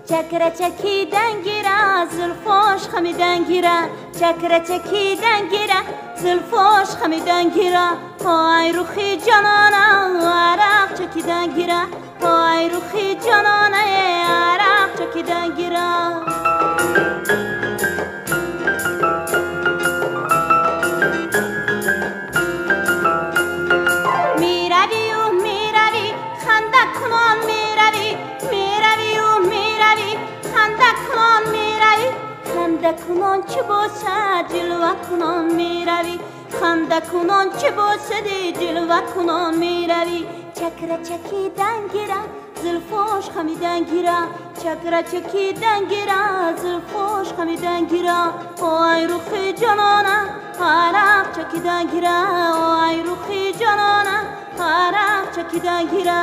چکره چکیدن گیره زلفاش خمیدن گیره چکره چکیدن گیره زلفاش خمیدن گیره پای روخی جانانه عرق چکیدن گیره پای روخی جانانه عرق چکیدن گیره کنان چه باشه جلوه کنان میروی خنده کنان چه باشه دی جلوه کنان میروی چکره چکیدن گیره زلفاش خمیدن گیره چکره چکیدن گیره زلفاش خمیدن گیره آی روخی جانانه عرق چکیدن گیره آی روخی جانانه عرق چکیدن گیره